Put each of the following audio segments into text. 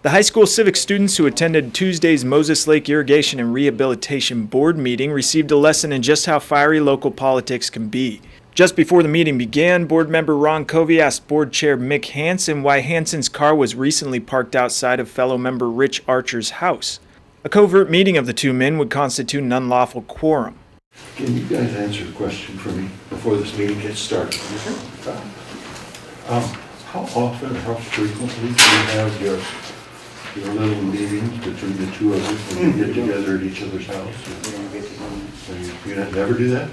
The high school civic students who attended Tuesday's Moses Lake Irrigation and Rehabilitation Board meeting received a lesson in just how fiery local politics can be. Just before the meeting began, board member Ron Covey asked board chair Mick Hansen why Hansen's car was recently parked outside of fellow member Rich Archer's house. A covert meeting of the two men would constitute an unlawful quorum. Can you guys answer a question for me before this meeting gets started? How often, how frequently do you have your little meetings between the two of you when you get together at each other's house? You never do that?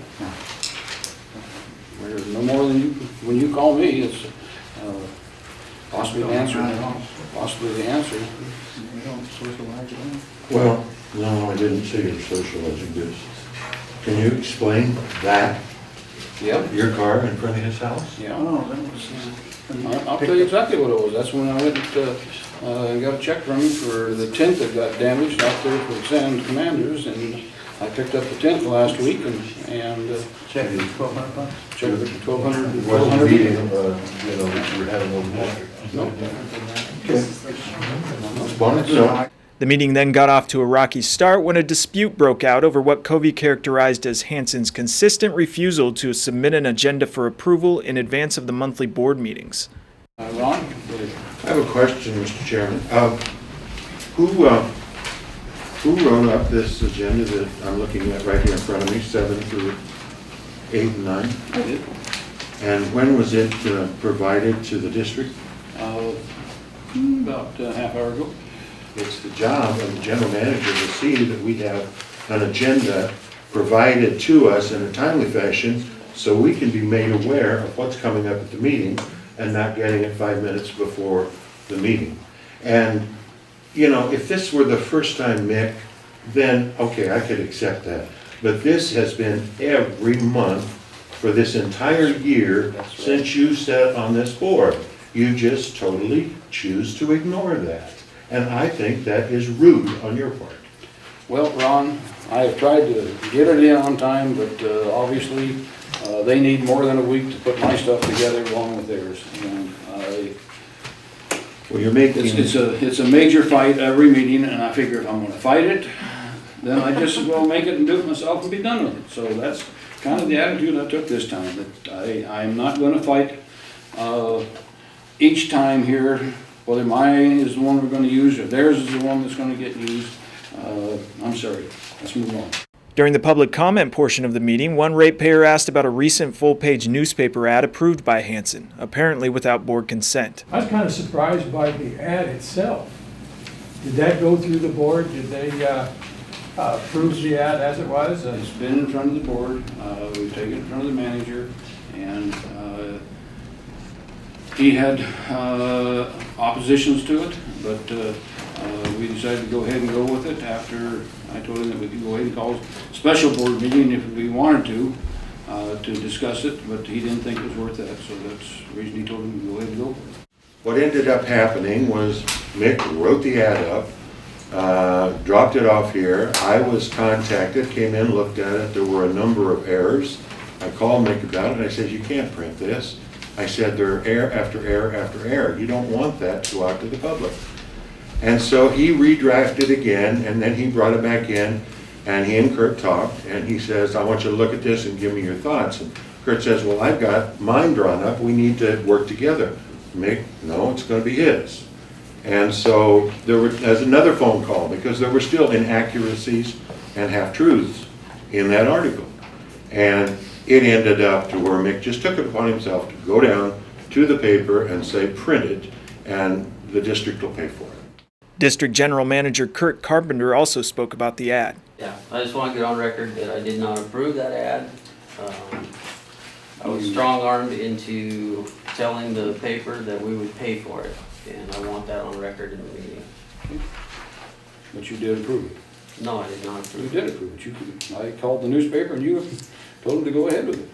There's no more than you, when you call me, it's possibly the answer. Possibly the answer. We don't socialize at all. Well, no, I didn't say you're socializing this. Can you explain that? Yep. Your car in front of his house? Yeah. Oh, that was, I'll tell you exactly what it was. That's when I went and got a check from him for the tent that got damaged out there for the Sand Commanders, and I picked up the tent last week and check it, $1,200. checked it for $1,200. It wasn't a meeting, we're having a little water. No. Okay. Wanted to know. The meeting then got off to a rocky start when a dispute broke out over what Covey characterized as Hansen's consistent refusal to submit an agenda for approval in advance of the monthly board meetings. Ron? I have a question, Mr. Chairman. Who wrote up this agenda that I'm looking at right here in front of me, 7 through 8 and 9? I did. And when was it provided to the district? About a half hour ago. It's the job of the general manager to see that we have an agenda provided to us in a timely fashion so we can be made aware of what's coming up at the meeting and not getting it 5 minutes before the meeting. And, you know, if this were the first time, Mick, then, okay, I could accept that. But this has been every month for this entire year since you sat on this board. You just totally choose to ignore that. And I think that is rude on your part. Well, Ron, I have tried to get it in on time, but obviously they need more than a week to put my stuff together along with theirs. And Well, you're making... it's a major fight every meeting, and I figure if I'm going to fight it, then I just as well make it and do it myself and be done with it. So that's kind of the attitude I took this time. That I'm not going to fight each time here. Whether mine is the one we're going to use or theirs is the one that's going to get used, I'm sorry. Let's move on. During the public comment portion of the meeting, one ratepayer asked about a recent full-page newspaper ad approved by Hansen, apparently without board consent. I was kind of surprised by the ad itself. Did that go through the board? Did they approve the ad as it was? It's been in front of the board. We've taken it in front of the manager, and he had oppositions to it, but we decided to go ahead and go with it after I told him that we could go ahead and call a special board meeting if we wanted to discuss it, but he didn't think it was worth that, so that's the reason he told him to go ahead and go. What ended up happening was Mick wrote the ad up, dropped it off here. I was contacted, came in, looked at it. There were a number of errors. I called Mick about it. I said, you can't print this. I said, there are error after error after error. You don't want that to go out to the public. And so he redrafted again, and then he brought it back in, and he and Kurt talked, and he says, I want you to look at this and give me your thoughts. And Kurt says, well, I've got mine drawn up. We need to work together. Mick, no, it's going to be his. And so there's another phone call because there were still inaccuracies and half-truths in that article. And it ended up to where Mick just took it upon himself to go down to the paper and say, print it, and the district will pay for it. District General Manager Kurt Carpenter also spoke about the ad. Yeah, I just want to get on record that I did not approve that ad. I was strong-armed into telling the paper that we would pay for it, and I want that on record in the meeting. But you did approve it. No, I did not approve You did approve it. I called the newspaper and you told them to go ahead with it.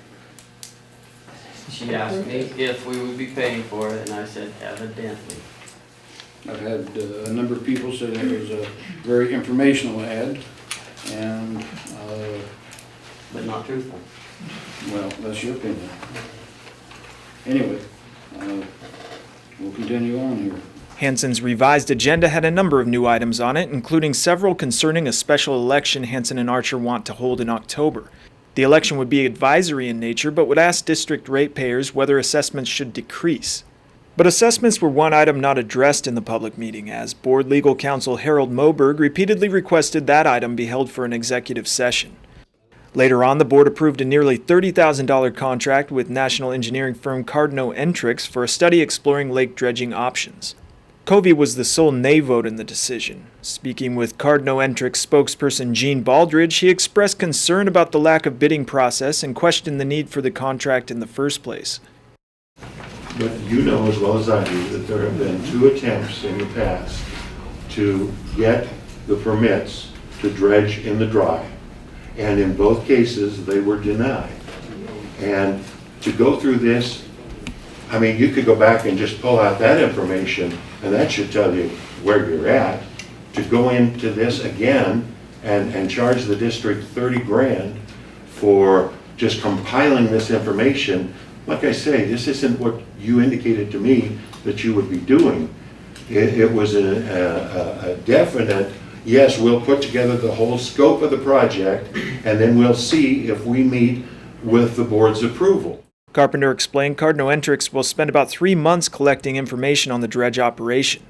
She asked me if we would be paying for it, and I said evidently. I've had a number of people say that it was a very informational ad, and But not truthful. well, that's your opinion. Anyway, we'll continue on here. Hansen's revised agenda had a number of new items on it, including several concerning a special election Hansen and Archer want to hold in October. The election would be advisory in nature, but would ask district ratepayers whether assessments should decrease. But assessments were one item not addressed in the public meeting, as Board Legal Counsel Harold Moberg repeatedly requested that item be held for an executive session. Later on, the board approved a nearly $30,000 contract with national engineering firm Cardno-Entrix for a study exploring lake dredging options. Covey was the sole nay vote in the decision. Speaking with Cardno-Entrix spokesperson Gene Baldridge, he expressed concern about the lack of bidding process and questioned the need for the contract in the first place. But you know as well as I do that there have been 2 attempts in the past to get the permits to dredge in the dry. And in both cases, they were denied. And to go through this, I mean, you could go back and just pull out that information, and that should tell you where you're at. To go into this again and charge the district 30 grand for just compiling this information, like I say, this isn't what you indicated to me that you would be doing. It was a definite, yes, we'll put together the whole scope of the project, and then we'll see if we meet with the board's approval. Carpenter explained Cardno-Entrix will spend about 3 months collecting information on the dredge operation.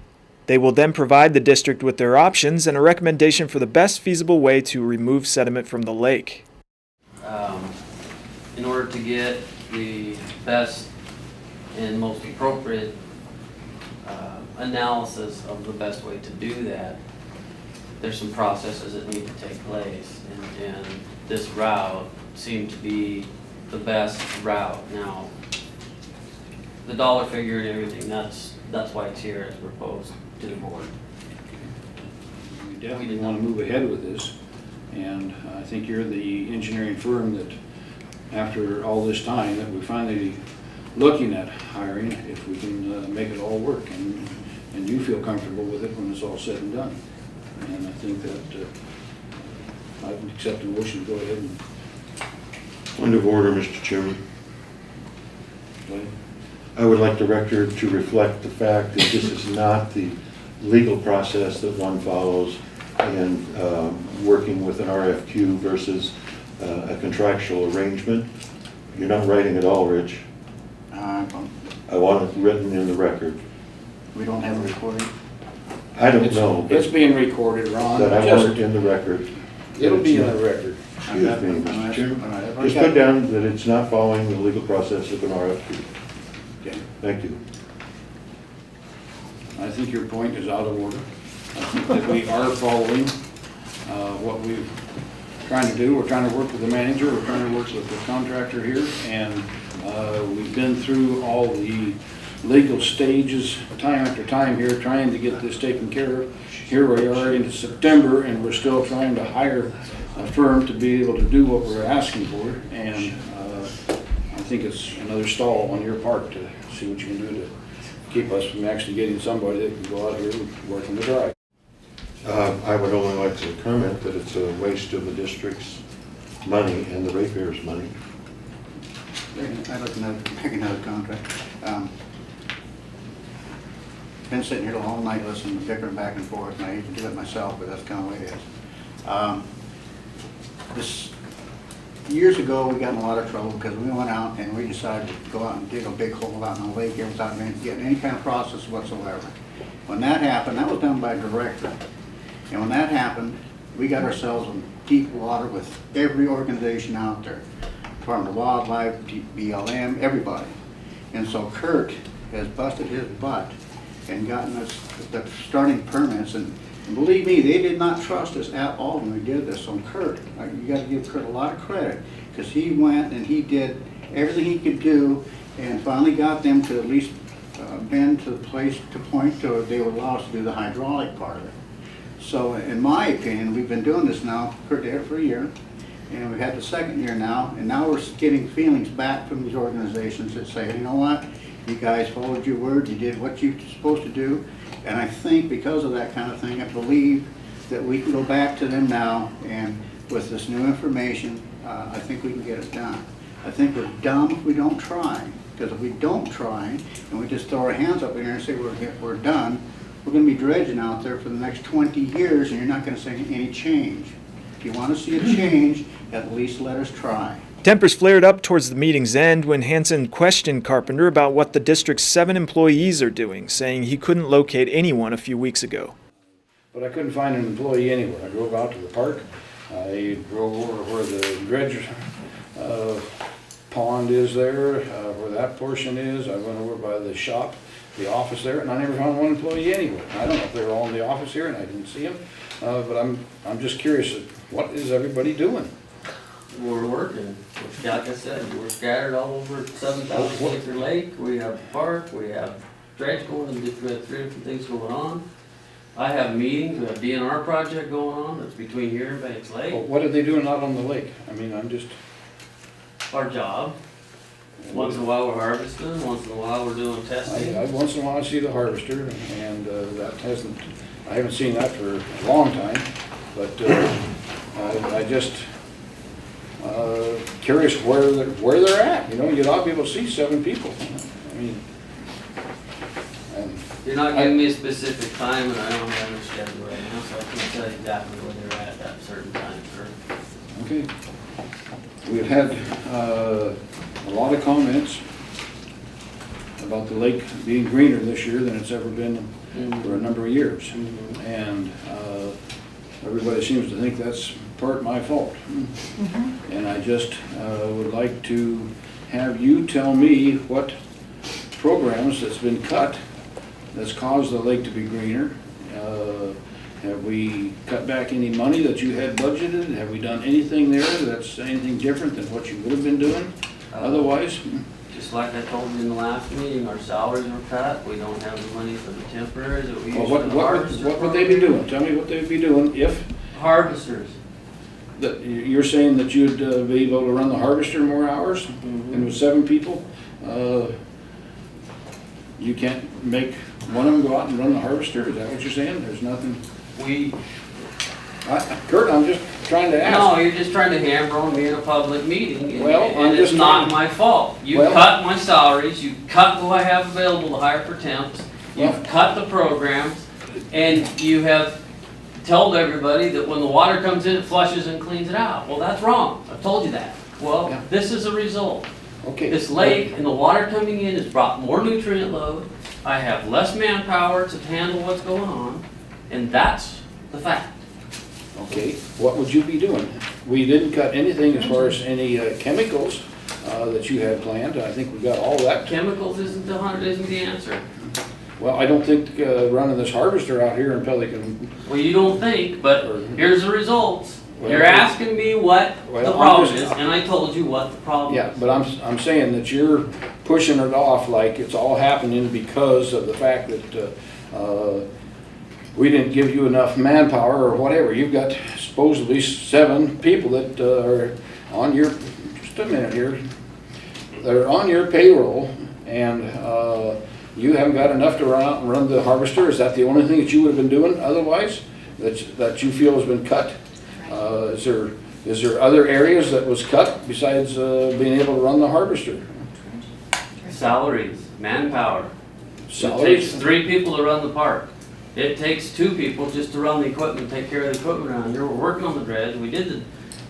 They will then provide the district with their options and a recommendation for the best feasible way to remove sediment from the lake. In order to get the best and most appropriate analysis of the best way to do that, there's some processes that need to take place, and this route seemed to be the best route. Now, the dollar figure and everything, that's why it's here as proposed to the board. We definitely want to move ahead with this, and I think you're the engineering firm that, after all this time, that we're finally looking at hiring, if we can make it all work, and you feel comfortable with it when it's all said and done. And I think that I would accept a motion to go ahead and Point of order, Mr. Chairman. I would like the record to reflect the fact that this is not the legal process that one follows in working with an RFQ versus a contractual arrangement. You're not writing at all, Rich. I want it written in the record. We don't have a recording? I don't know, It's being recorded, Ron. but I want it in the record. It'll be in the record. Excuse me, Mr. Chairman. Just put down that it's not following the legal process of an RFQ. Okay. Thank you. I think your point is out of order. I think that we are following what we're trying to do. We're trying to work with the manager, we're trying to work with the contractor here, and we've been through all the legal stages time after time here, trying to get this taken care of. Here we are into September, and we're still trying to hire a firm to be able to do what we're asking for, and I think it's another stall on your part to see what you can do to keep us from actually getting somebody that can go out here and work in the dry. I would only like to comment that it's a waste of the district's money and the ratepayers' money. I'd like to make another contract. Been sitting here all night listening to bickering back and forth, and I hate to do it myself, but that's kind of the way it is. Years ago, we got in a lot of trouble because we went out and we decided to go out and dig a big hole out in the lake here without getting any kind of process whatsoever. When that happened, that was done by a director. And when that happened, we got ourselves in deep water with every organization out there. Department of Wildlife, BLM, everybody. And so Kurt has busted his butt and gotten us the starting permits, and believe me, they did not trust us at all when we did this. So Kurt, you got to give Kurt a lot of credit, because he went and he did everything he could do and finally got them to at least bend to the point to they would allow us to do the hydraulic part of it. So in my opinion, we've been doing this now, Kurt did it for a year, and we've had the second year now, and now we're getting feelings back from these organizations that say, you know what, you guys followed your word, you did what you're supposed to do. And I think because of that kind of thing, I believe that we can go back to them now, and with this new information, I think we can get it done. I think we're dumb if we don't try, because if we don't try and we just throw our hands up in here and say we're done, we're gonna be dredging out there for the next 20 years, and you're not gonna see any change. If you wanna see a change, at least let us try. Tempers flared up towards the meeting's end when Hansen questioned Carpenter about what the district's 7 employees are doing, saying he couldn't locate anyone a few weeks ago. But I couldn't find an employee anywhere. I drove out to the park, I drove over where the dredge pond is there, where that portion is. I went over by the shop, the office there, and I never found one employee anywhere. I don't know if they were all in the office here and I didn't see them, but I'm just curious, what is everybody doing? We're working. Like I said, we're scattered all over 7,000 acre lake. We have a park, we have dredge going, and we have 3 different things going on. I have meetings, we have DNR project going on, that's between here and Banks Well, Lake. what are they doing out on the lake? I mean, I'm just, Our job. Once in a while we're harvesting, once in a while we're doing testing. once in a while I see the harvester, and that hasn't, I haven't seen that for a long time, but I just curious where they're at. You know, you'd ought to be able to see 7 people. I mean, and You're not giving me a specific time, and I don't have a schedule right now, so I can't tell you exactly where they're at that certain time, sir. okay. We've had a lot of comments about the lake being greener this year than it's ever been for a number of years. And everybody seems to think that's part my fault. And I just would like to have you tell me what programs that's been cut that's caused the lake to be greener. Have we cut back any money that you had budgeted? Have we done anything there that's anything different than what you would have been doing otherwise? Just like I told you in the last meeting, our salaries were cut, we don't have the money for the temporaries that we use Well, for the harvester. what would they be doing? Tell me what they'd be doing if, Harvesters. that you're saying that you'd be able to run the harvester more hours? And with 7 people, you can't make one of them go out and run the harvester? Is that what you're saying? There's nothing? Kurt, I'm just trying to ask. No, you're just trying to hammer on me in a public meeting, and Well, I'm and it's just not trying- my fault. You Well- cut my salaries, you cut who I have available to hire for temps, Well- you've cut the programs, and you have told everybody that when the water comes in, it flushes and cleans it out. Well, that's wrong. I've told you that. Well, Yeah. this is a result. Okay. This lake and the water coming in has brought more nutrient load. I have less manpower to handle what's going on, and that's the fact. Okay, what would you be doing? We didn't cut anything as far as any chemicals that you had planned. I think we got all that. Chemicals isn't the answer. Well, I don't think running this harvester out here in Pelican. Well, you don't think, but here's the results. Well, You're asking me what well, the I'm problem just- is, and I told you what the problem Yeah, is. but I'm saying that you're pushing it off like it's all happening because of the fact that we didn't give you enough manpower or whatever. You've got supposedly 7 people that are on your, just a minute here, they're on your payroll, and you haven't got enough to run out and run the harvester. Is that the only thing that you would have been doing otherwise, that you feel has been cut? Is there other areas that was cut besides being able to run the harvester? Salaries, manpower. It Salaries? takes 3 people to run the park. It takes 2 people just to run the equipment, take care of the equipment around here. We're working on the dredge. We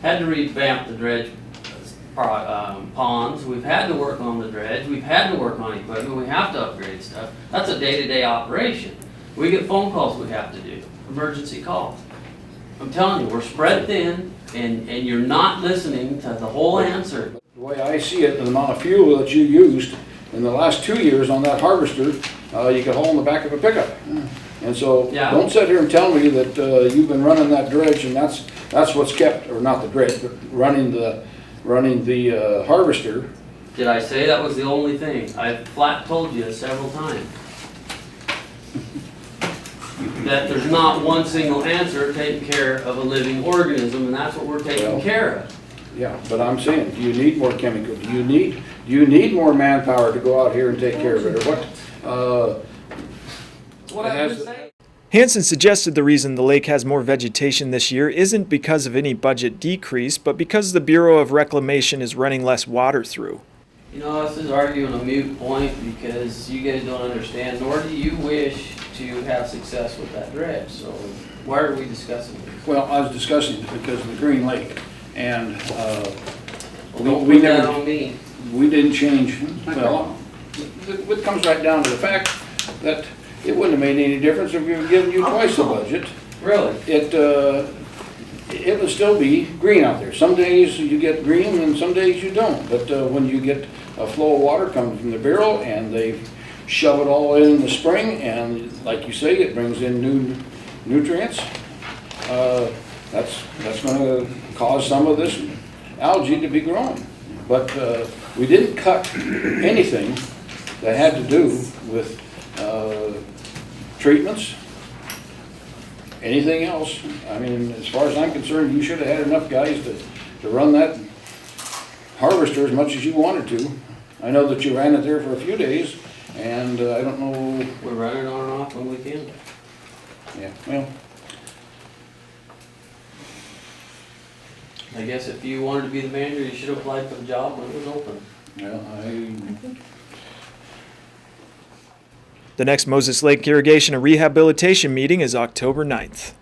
had to revamp the dredge ponds. We've had to work on the dredge. We've had to work on equipment. We have to upgrade stuff. That's a day-to-day operation. We get phone calls we have to do, emergency calls. I'm telling you, we're spread thin, and you're not listening to the whole answer. The way I see it, the amount of fuel that you used in the last 2 years on that harvester, you could haul in the back of a pickup. And so, Yeah. don't sit here and tell me that you've been running that dredge and that's what's kept, or not the dredge, but running the harvester. Did I say that was the only thing? I flat told you several times that there's not one single answer taking care of a living organism, and that's what we're taking Well, care of. Yeah, but I'm saying, do you need more chemical? Do you need more manpower to go out here and take care of it, or what? What I was saying. Hansen suggested the reason the lake has more vegetation this year isn't because of any budget decrease, but because the Bureau of Reclamation is running less water through. You know, this is arguing a moot point because you guys don't understand, nor do you wish to have success with that dredge, so why are we discussing this? Well, I was discussing it because of the Green Lake, and, Don't we put that never, on me. we didn't change, well, it comes right down to the fact that it wouldn't have made any difference if we were giving you twice the budget. Really? It would still be green out there. Some days you get green and some days you don't. But when you get a flow of water coming from the barrel and they shove it all in the spring, and like you say, it brings in new nutrients, that's going to cause some of this algae to be growing. But we didn't cut anything that had to do with treatments. Anything else, I mean, as far as I'm concerned, you should have had enough guys to run that harvester as much as you wanted to. I know that you ran it there for a few days, and I don't know, We're running on and off when we can. yeah, well, I guess if you wanted to be the manager, you should have applied for the job when it was open. well, The next Moses Lake Irrigation and Rehabilitation meeting is October 9th.